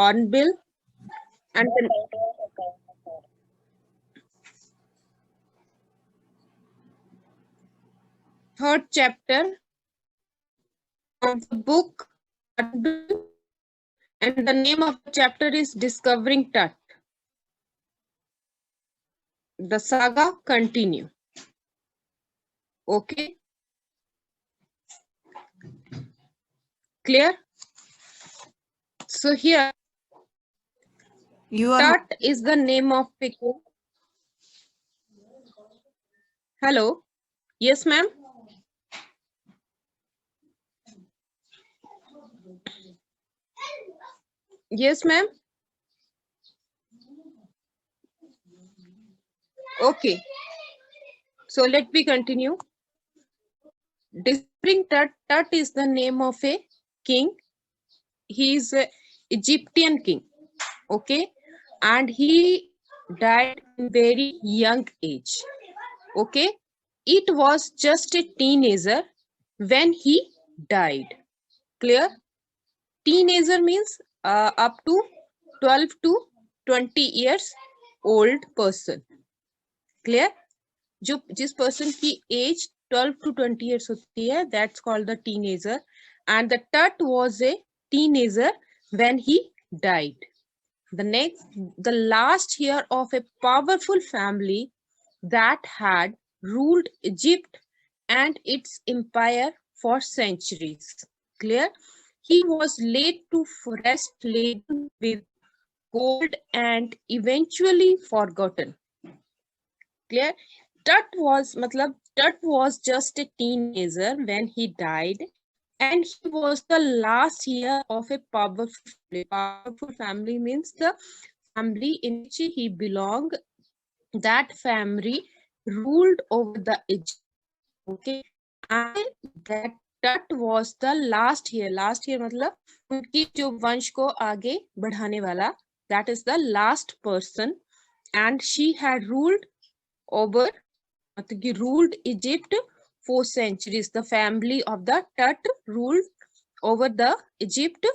hornbill, and the third chapter of the book Hornbill, and the name of the chapter is Discovering Tut. The saga continue. Okay. Clear? So here, Tut is the name of pickle. Hello. Yes, ma'am. Yes, ma'am. Okay. So let me continue. Discovering Tut. Tut is the name of a king. He is an Egyptian king. Okay. And he died in very young age. Okay. It was just a teenager when he died. Clear? Teenager means up to 12 to 20 years old person. Clear? जो जिस person की age 12 to 20 years होती है, that's called the teenager. And the Tut was a teenager when he died. The last year of a powerful family that had ruled Egypt and its empire for centuries. Clear? He was laid to rest laden with gold and eventually forgotten. Clear? Tut was just a teenager when he died, and he was the last year of a powerful family. Powerful family means the family in which he belonged. That family ruled over the Egypt. Okay, and that Tut was the last year. Last year मतलब उनकी जो वंश को आगे बढ़ाने वाला. That is the last person, and she had ruled over, ruled Egypt for centuries. The family of the Tut ruled over the Egypt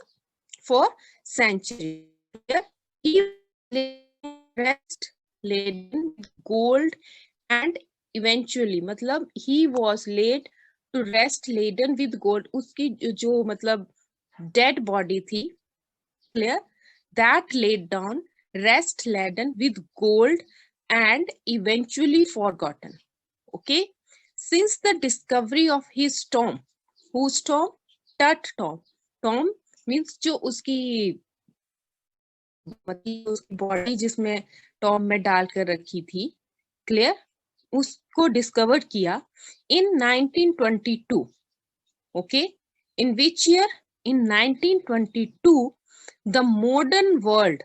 for centuries. He rest laden with gold and eventually मतलब he was laid to rest laden with gold. उसकी जो मतलब dead body थी, clear, that laid down, rest laden with gold and eventually forgotten. Okay, since the discovery of his tomb. Whose tomb? Tut tomb. Tomb means जो उसकी body जिसमें Tom में डालकर रखी थी, क्लियर, उसको डिस्कवर किया इन 1922. Okay, in which year? In 1922 the modern world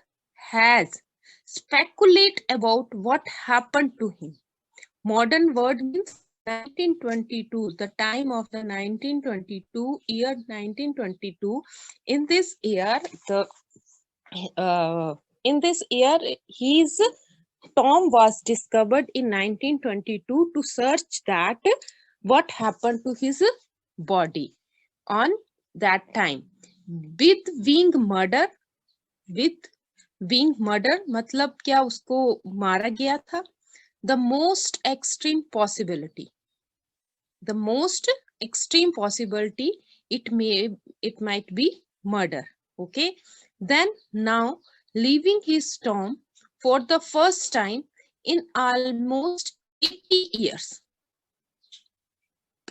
has speculate about what happened to him. Modern world means 1922, the time of the 1922 year 1922. In this year, his tomb was discovered in 1922 to search that what happened to his body on that time. With wing murder मतलब क्या उसको मारा गया था? The most extreme possibility, it might be murder. Okay, then now leaving his tomb for the first time in almost 80 years.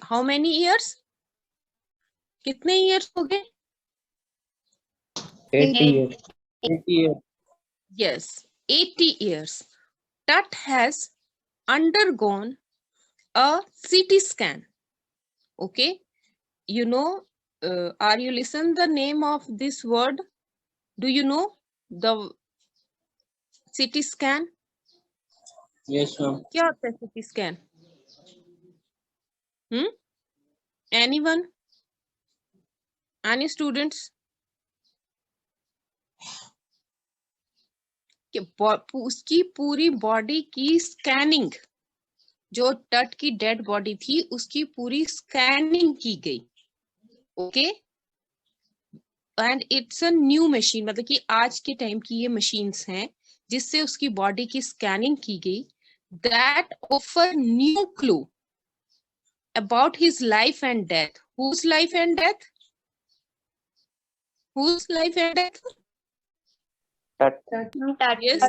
How many years? कितने years हो गए? 80 years. 80 years. Yes, 80 years. Tut has undergone a CT scan. Okay, you know, are you listen the name of this word? Do you know the CT scan? Yes, ma'am. क्या होता है CT scan? Anyone? Any students? उसकी पूरी body की scanning, जो टट की dead body थी उसकी पूरी स्कैनिंग की गई. Okay, and it's a new machine, मतलब कि आज के टाइम की ये मशीन्स हैं जिससे उसकी बॉडी की स्कैनिंग की गई, that offer new clue about his life and death. Whose life and death? Whose life and death? Yes.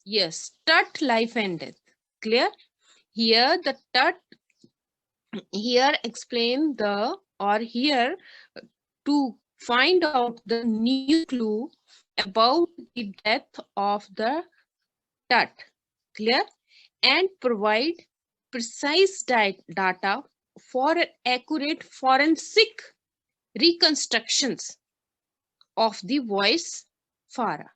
Yes. Tut life and death. Clear? Here the Tut here explain the or here to find out the new clue about the death of the Tut. Clear? And provide precise data for accurate forensic reconstructions of the voice फारा.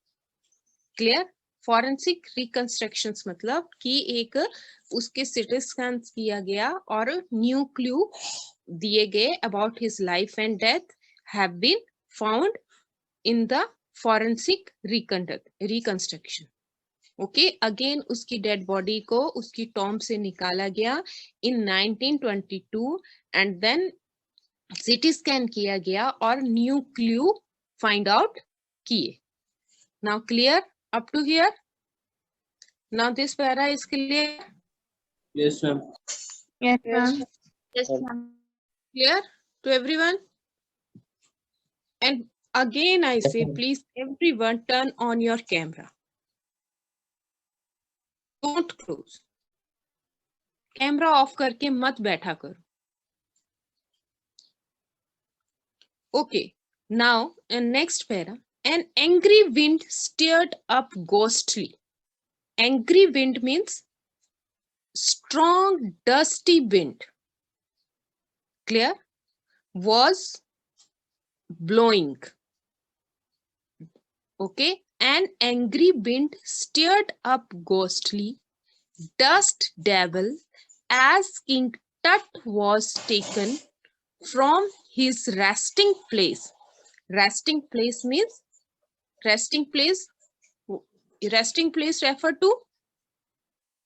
Clear? Forensic reconstructions मतलब कि एक उसके city scan किया गया और new clue दिए गए about his life and death have been found in the forensic reconstruction. Okay, again उसकी डेड बॉडी को उसकी टॉम्ब से निकाला गया in 1922 and then CT scan किया गया और न्यू क्लू फाइंड आउट किए. Now clear up to here? Now this para is clear? Yes, ma'am. Yes, Yes, ma'am. Yes, ma'am. Clear to everyone? And again I say, please everyone turn on your camera. Don't close. Camera off करके मत बैठा करो. Okay, now in next para, an angry wind stirred up ghostly. Angry wind means strong dusty wind. Clear? Was blowing. Okay, an angry wind stirred up ghostly dust devil as King Tut was taken from his resting place. Resting place means resting place refer to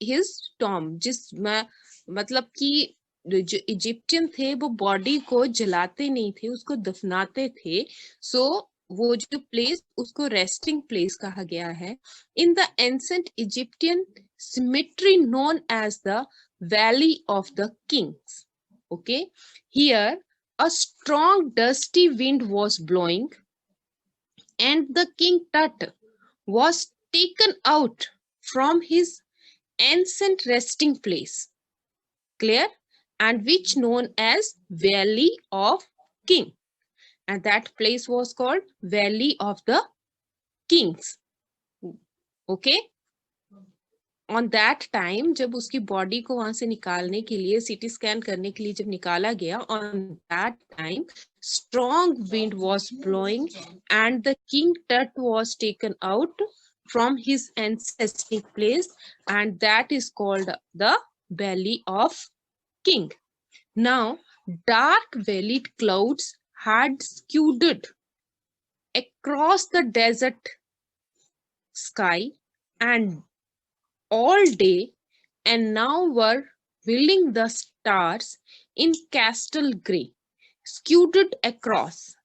his tomb. जिस मतलब कि जो Egyptian थे वो body को जलाते नहीं थे, उसको दफनाते थे. सो वो जो प्लेस उसको रेस्टिंग प्लेस कहा गया है. In the ancient Egyptian cemetery known as the Valley of the Kings. Okay, here a strong dusty wind was blowing and the King Tut was taken out from his ancient resting place. Clear? And which known as Valley of King. And that place was called Valley of the Kings. Okay? On that time, जब उसकी body को वहां से निकालने के लिए CT scan करने के लिए जब निकाला गया, on that time strong wind was blowing and the king Tut was taken out from his ancestral place, and that is called the Valley of King. Now, dark valleyed clouds had scuded across the desert sky and all day, and now were filling the stars in castle gray. Scuded across.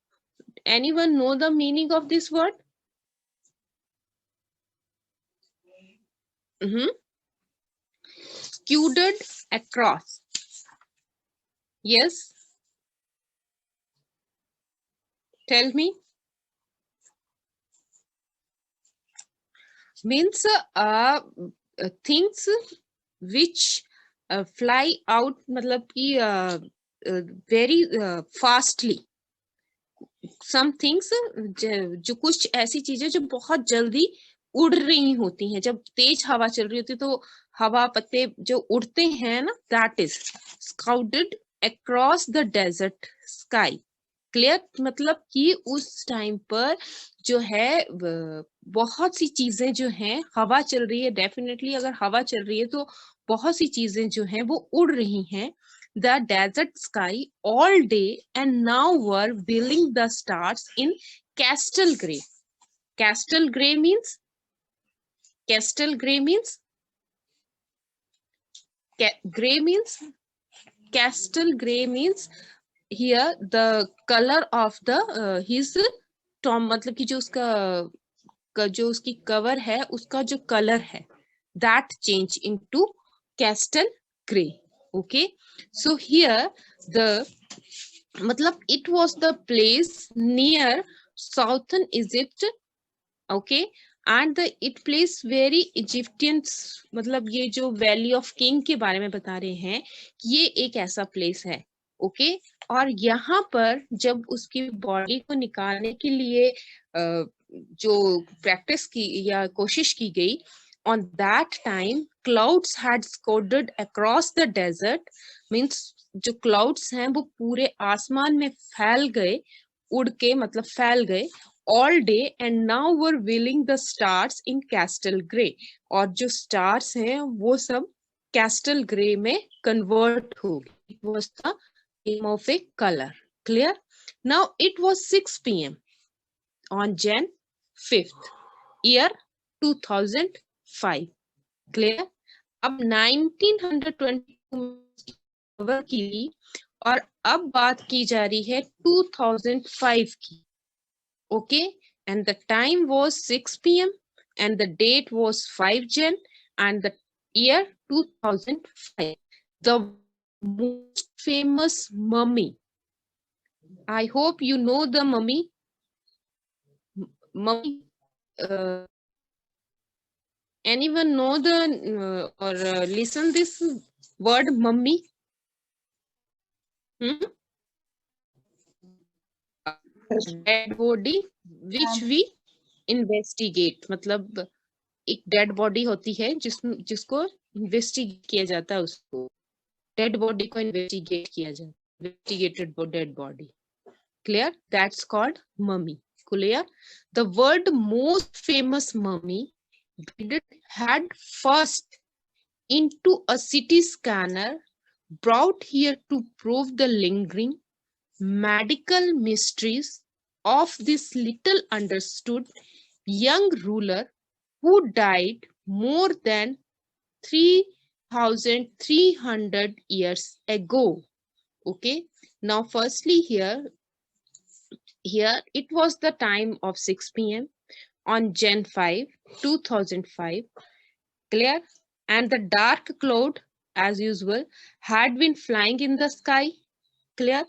Anyone know the meaning of this word? Scuded across. Yes. Tell me. Means things which fly out, मतलब कि very fastly. Some things जो कुछ ऐसी चीजें जो बहुत जल्दी उड़ रही होती हैं, जब तेज हवा चल रही होती है तो हवा पत्ते जो उड़ते हैं ना, that is scouted across the desert sky. Clear? मतलब कि उस टाइम पर जो है बहुत सी चीजें जो हैं, हवा चल रही है, डेफिनेटली अगर हवा चल रही है तो बहुत सी चीजें जो हैं वो उड़ रही हैं. The desert sky all day and now were filling the stars in castle gray. Castle gray means gray means castle gray means here the color of the his tom, मतलब कि जो उसका जो उसकी कवर है उसका जो कलर है that change into castle gray. Okay, so here the मतलब it was the place near southern Egypt. Okay, and the it place very Egyptians, मतलब ये जो वैली ऑफ किंग के बारे में बता रहे हैं कि ये एक ऐसा प्लेस है. ओके, और यहाँ पर जब उसकी बॉडी को निकालने के लिए जो प्रैक्टिस की या कोशिश की गई, on that time clouds had scattered across the desert, means जो क्लाउड्स हैं वो पूरे आसमान में फैल गए, उड़ के मतलब फैल गए all day, and now were revealing the stars in castle gray, और जो stars हैं वो सब castle gray में convert हो गए. It was the name of a color. Clear? Now it was 6 p.m. on Jan 5th, year 2005. Clear? अब 1922 cover की और अब बात की जा रही है 2005 की. Okay, and the time was 6 p.m. and the date was 5 Jan and the year 2005. The most famous mummy. I hope you know the mummy. Mummy. Anyone know the or listen this word mummy? Dead body which we investigate, मतलब एक dead body होती है जिसको investigate किया जाता है, उसको dead body को इन्वेस्टिगेट किया जाता है, investigated dead body. Clear? That's called mummy. Clear? The word most famous mummy had first into a CT scanner brought here to prove the lingering medical mysteries of this little understood young ruler who died more than 3,300 years ago. Okay, now firstly here it was the time of 6 p.m. on Jan 5, 2005. Clear? And the dark cloud as usual had been flying in the sky. Clear?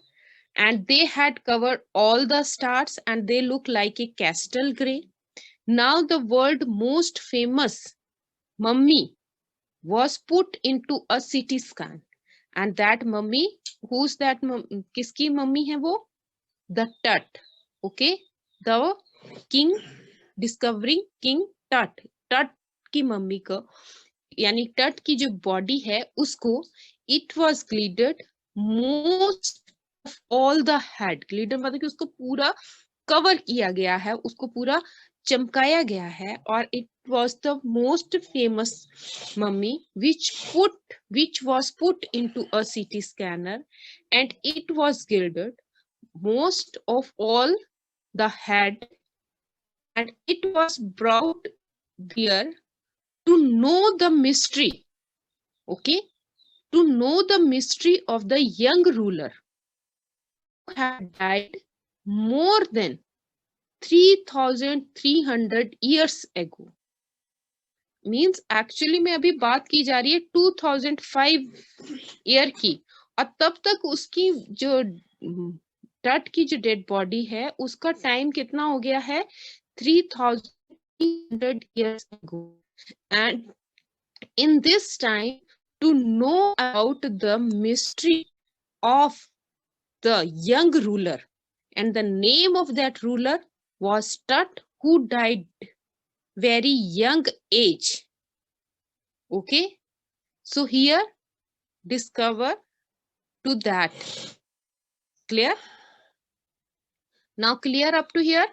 And they had covered all the stars and they look like a castle gray. Now the world most famous mummy was put into a CT scan, and that mummy, who's that kiski mummy hai wo? The Tut. Okay, the king, discovering king Tut. Tut की mummy को यानी टट की जो body है उसको it was glided most of all the head. Glided मतलब कि उसको पूरा कवर किया गया है, उसको पूरा चमकाया गया है, और it was the most famous mummy which was put into a CT scanner, and it was gilded most of all the head, and it was brought there to know the mystery. Okay, to know the mystery of the young ruler who had died more than 3,300 years ago. Means actually में अभी बात की जा रही है 2005 year की, और तब तक उसकी जो टट की जो डेड बॉडी है उसका टाइम कितना हो गया है 3,300 years ago. And in this time, to know about the mystery of the young ruler, and the name of that ruler was Tut, who died very young age. Okay, so here discover to that. Clear? Now clear up to here?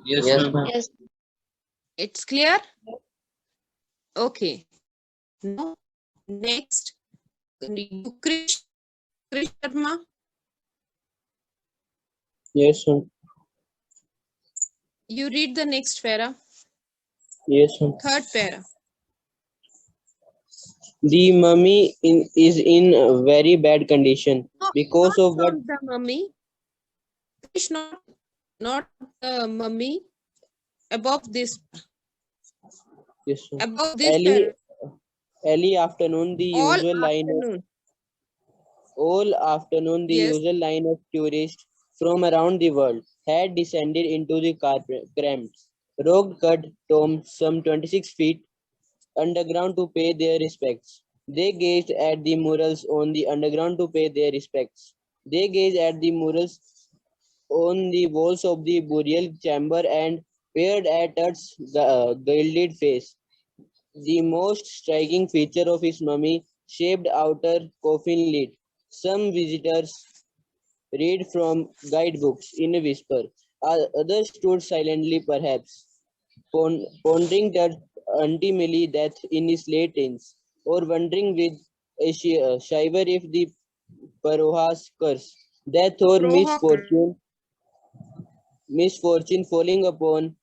Yes, Yes. ma'am. Yes. It's clear? Okay. Now next, Krish Sharma. Yes, ma'am. You read the next para, Yes, ma'am. third para. The mummy is in very bad condition. No, Because of what? From the mummy. Krish, not the mummy. Above this Yes, sir. Above this Early, para. early afternoon, the All usual line of afternoon. all afternoon, the Yes. usual line of tourists from around the world had descended into the cramped, rock-cut tomb some 26 feet underground to pay their respects. They gazed at the murals on the underground to pay their respects. They gazed at the murals on the walls of the burial chamber and peered at Tut's gilded face. The most striking feature of his mummy-shaped outer coffin lid. Some visitors read from guidebooks in a whisper. Others stood silently, perhaps, pondering that ultimately death in his late teens, or wondering with a shiver if the Paroha's curse, death or Prohawker. misfortune falling upon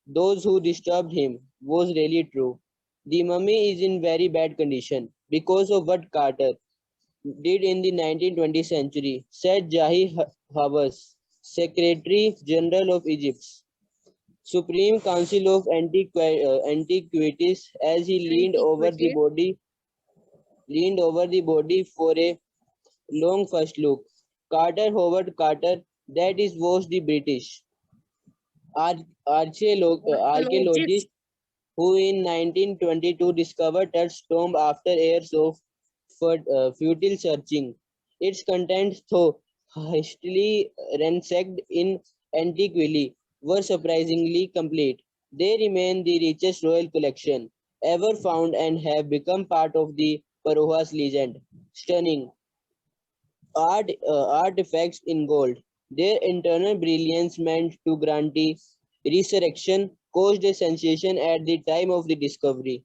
those who disturbed him, was really true. The mummy is in very bad condition because of what Carter did in the 1920th century, said Jahi Hawass, Secretary General of Egypt's Supreme Council of Antiquities, as he Antiquity. leaned over the body for a long first look. Howard Carter, that is was the British Archaeologists. archaeologist who in 1922 discovered Tut's tomb after years of futile searching. Its contents, though hastily ransacked in antiquity, were surprisingly complete. They remain the richest royal collection ever found and have become part of the Paroha's legend. Stunning artifacts in gold. Their internal brilliance meant to grantee resurrection caused a sensation at the time of the discovery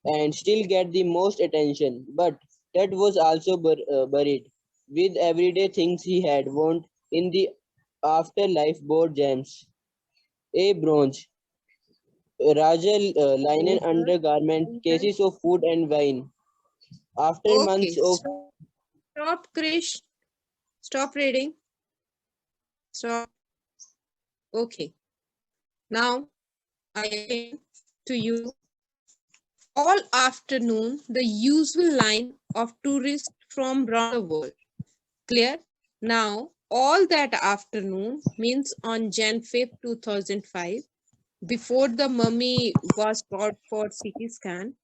and still get the most attention. But that was also buried with everyday things he had worn in the afterlife board gems, a bronze, Raja linen Mhm. undergarment, Mhm. cases of food and wine. After months Okay. of Stop, Krish. Stop reading. Stop. Okay. Now I explain to you. All afternoon, the usual line of tourists from round the world. Clear? Now, all that afternoon means on Jan 5th, 2005, before the mummy was brought for CT scan.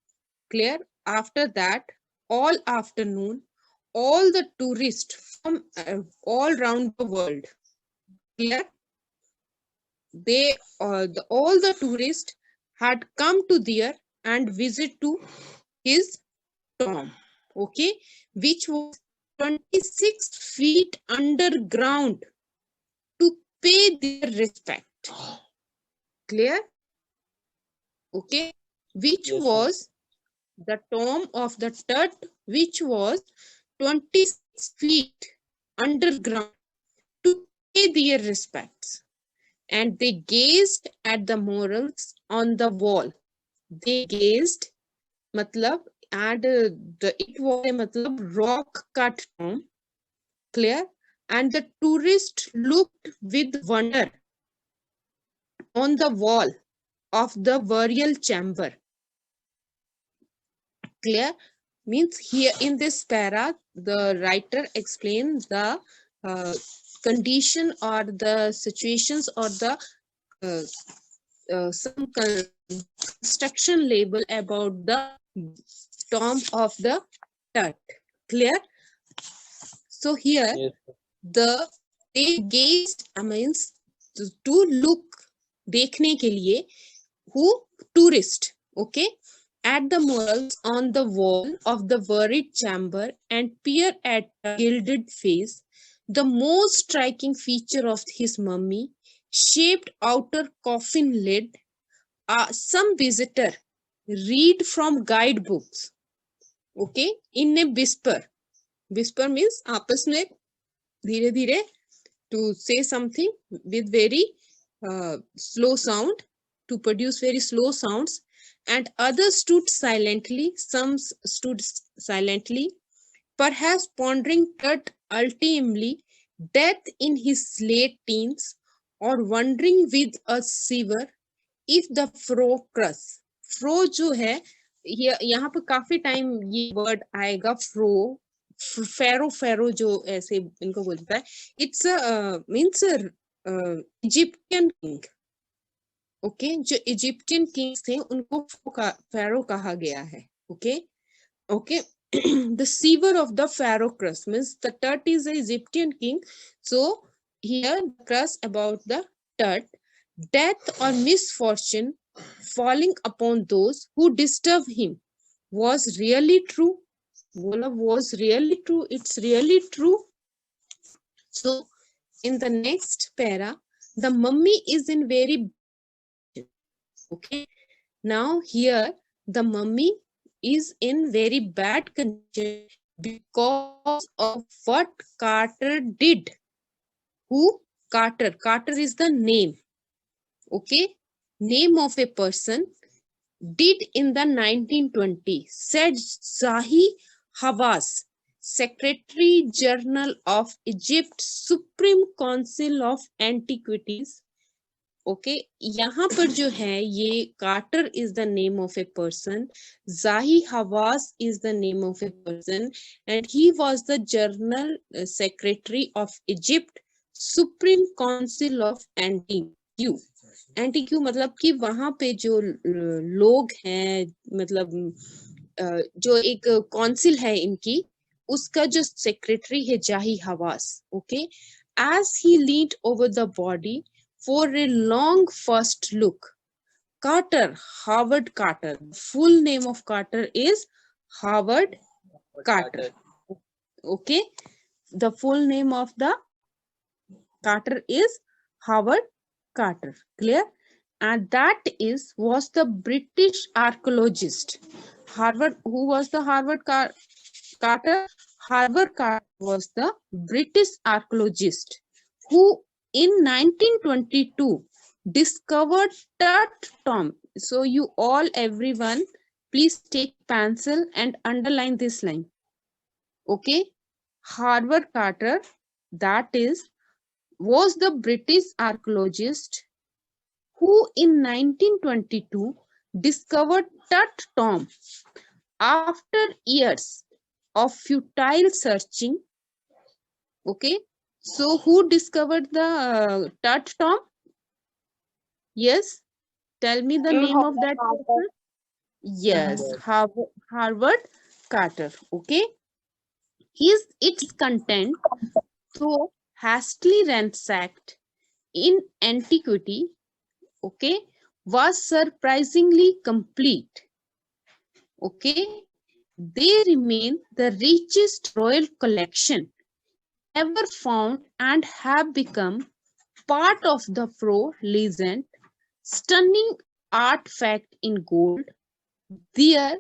Clear? After that, all afternoon, all the tourists from all around the world. Clear? All the tourists had come to there and visit to his tomb, okay, which was 26 feet underground to pay their respect. Clear? Okay, which yes, ma'am. was the tomb of the Tut, which was 26 feet underground to pay their respects. And they gazed at the murals on the wall. They gazed, matlab, and it was a matlab rock cut tomb. Clear? And the tourist looked with wonder on the wall of the burial chamber. Clear? Means here in this para, the writer explains the uh, condition or the situations or the some construction label about the tomb of the Tut. Clear? So here Yes, the they gazed means to look देखने के लिए who tourist, okay, at the murals on the wall of the buried chamber and peer at the gilded face. The most striking feature of his mummy shaped outer coffin lid. Some visitor read from guidebooks, okay, in a whisper. Whisper means आपस में धीरे धीरे to say something with very slow sound, to produce very slow sounds, and others stood silently, some stood silently, perhaps pondering Tut ultimately death in his late teens, or wondering with a shiver if the फ्रो जो है, यहाँ पे काफी time ये word आएगा फ्रो, फेरो जो ऐसे इनको बोलता है, it's means Egyptian king. Okay, जो इजिप्टियन किंग्स थे उनको फेरो कहा गया है। Okay okay the sever of the pharaoh crust means the Tut is the Egyptian king. So here the crust about the Tut, death or misfortune falling upon those who disturb him was really true. Was really true. It's really true. So in the next para, the mummy is in very, okay, now here the mummy is in very bad condition because of what Carter did. Who? Carter. Carter is the name. Okay, name of a person. Did in the 1920s, said Zahi Hawass, Secretary General of Egypt, Supreme Council of Antiquities. Okay यहाँ पर जो है ये Carter is the name of a person, Zahi Hawass is the name of a person, and he was the general secretary of Egypt, Supreme Council of antique. Antique मतलब कि वहां पे जो लोग हैं, मतलब जो एक काउंसिल है इनकी, उसका जो सेक्रेटरी है Zahi Hawass. Okay, as he leaned over the body for a long first look, Carter, Howard Carter, full name of Carter is Howard Carter. Okay, the full name of the Carter is Howard Carter. Clear? And that was the British archaeologist. Who was the Carter? Howard Carter was the British archaeologist who in 1922 discovered Tut tomb. So you all, everyone, please take pencil and underline this line. Okay, Howard Carter, that was the British archaeologist who in 1922 discovered Tut tomb after years of futile searching. Okay, so who discovered the Tut tomb? Yes, tell me the name of that person. Yes, Howard Carter. Okay, its content, though hastily ransacked in antiquity, okay, was surprisingly complete. Okay, they remain the richest royal collection ever found and have become part of the Pharaoh legend. Stunning artifact in gold, their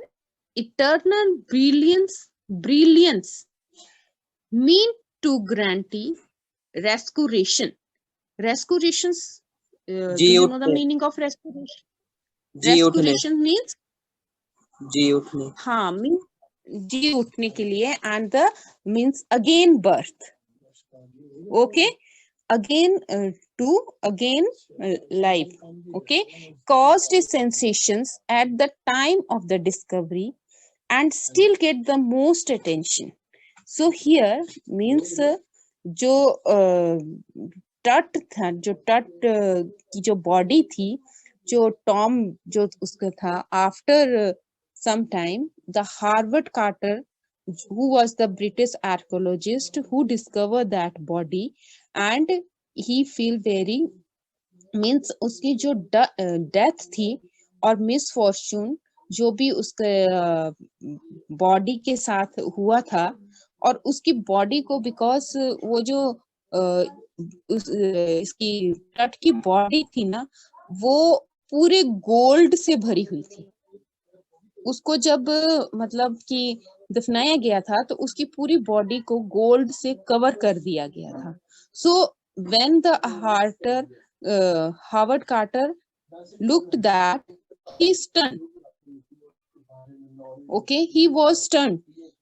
eternal brilliance mean to guarantee restoration. Restorations, do you know the meaning of restoration? Restoration means हाँ, means जी उठने के लिए, and the means again birth. Okay, again life. Okay, caused sensations at the time of the discovery and still get the most attention. So here means जो टट था, जो टट की जो बॉडी थी, जो टॉम जो उसका था, after some time the Howard Carter, who was the British archaeologist who discovered that body, and he feel very means उसकी जो डेथ थी और मिसफॉर्चून जो भी उसके बॉडी के साथ हुआ था, और उसकी बॉडी को बिकॉज वो जो इसकी टट की बॉडी थी ना, वो पूरे गोल्ड से भरी हुई थी। उसको जब मतलब कि दफनाया गया था तो उसकी पूरी बॉडी को गोल्ड से कवर कर दिया गया था। So when the Howard Carter looked that, he stun, okay, he was stun,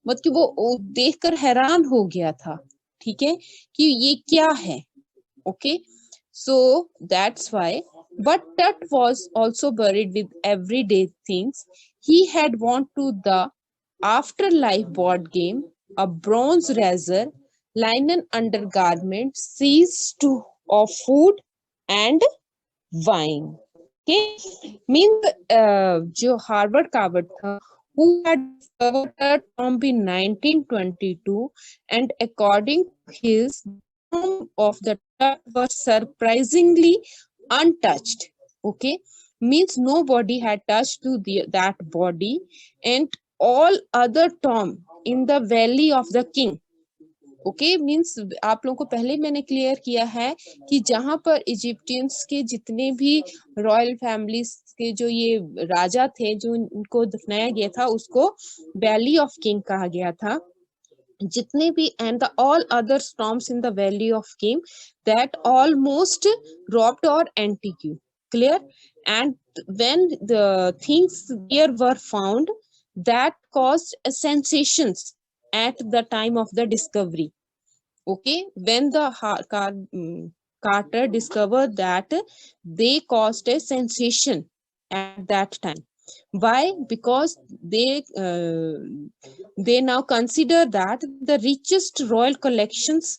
मतलब कि वो देखकर हैरान हो गया था। ठीक है, कि ये क्या है. Okay, so that's why. But Tut was also buried with everyday things. He had won to the afterlife board game, a bronze razor, linen undergarments, seas to of food and wine. Okay, means जो Harvard कार्वर्ड था, who had discovered a tomb in 1922, and according to his, tomb of the Tut was surprisingly untouched. Okay, means nobody had touched to that body, and all other tomb in the valley of the king. Okay, means आप लोगों को पहले मैंने clear किया है कि जहां पर इजिप्टियंस के जितने भी रॉयल फैमिलीज के जो ये राजा थे जो इनको दफनाया गया था, उसको वैली ऑफ किंग कहा गया था. जितने भी and the all other storms in the Valley of King that almost robbed और antique. Clear? And when the things here were found that caused sensations at the time of the discovery. Okay, when the Carter discovered that, they caused a sensation at that time. Why? Because they now consider that the richest royal collections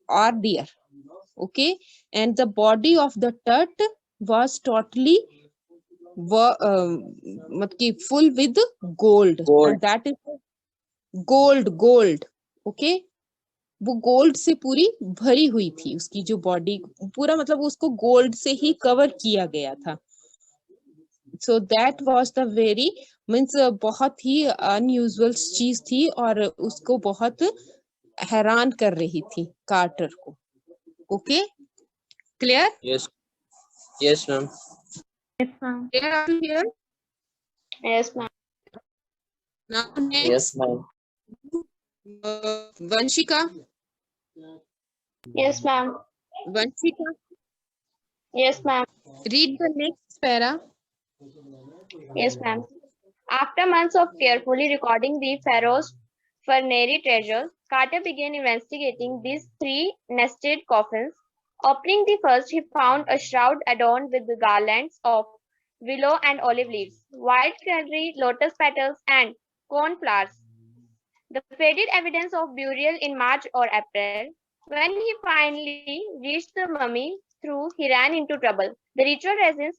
are there. Okay, and the body of the Tut was totally full with gold. Gold. And that is gold. Okay, वो gold से पूरी भरी हुई थी, उसकी जो body पूरा मतलब उसको गोल्ड से ही कवर किया गया था. So that was the very means बहुत ही अनयूजुअल चीज थी और उसको बहुत हैरान कर रही थी कार्टर को. Okay, clear? Yes. Yes, ma'am. Yes, ma'am. Clear are you here? Yes, ma'am. Now Yes, next ma'am. Vanshika. Yes, ma'am. Vanshika, Yes, ma'am. read the next para. Yes, ma'am. After months of carefully recording the pharaoh's funerary treasures, Carter began investigating these three nested coffins. Opening the first, he found a shroud adorned with garlands of willow and olive leaves, white curry, lotus petals, and cornflowers. The faded evidence of burial in March or April. When he finally reached the mummy, he ran into trouble. The ritual resins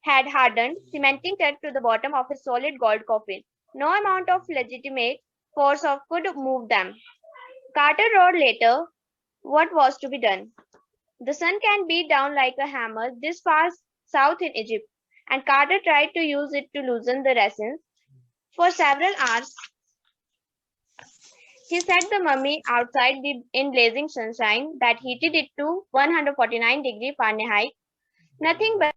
had hardened, cementing Ted to the bottom of his solid gold coffin. No amount of legitimate force could move them. Carter wrote later what was to be done. The sun can beat down like a hammer this far south in Egypt, and Carter tried to use it to loosen the resins. For several hours, he set the mummy outside in blazing sunshine that heated it to 149 degrees Fahrenheit. Nothing but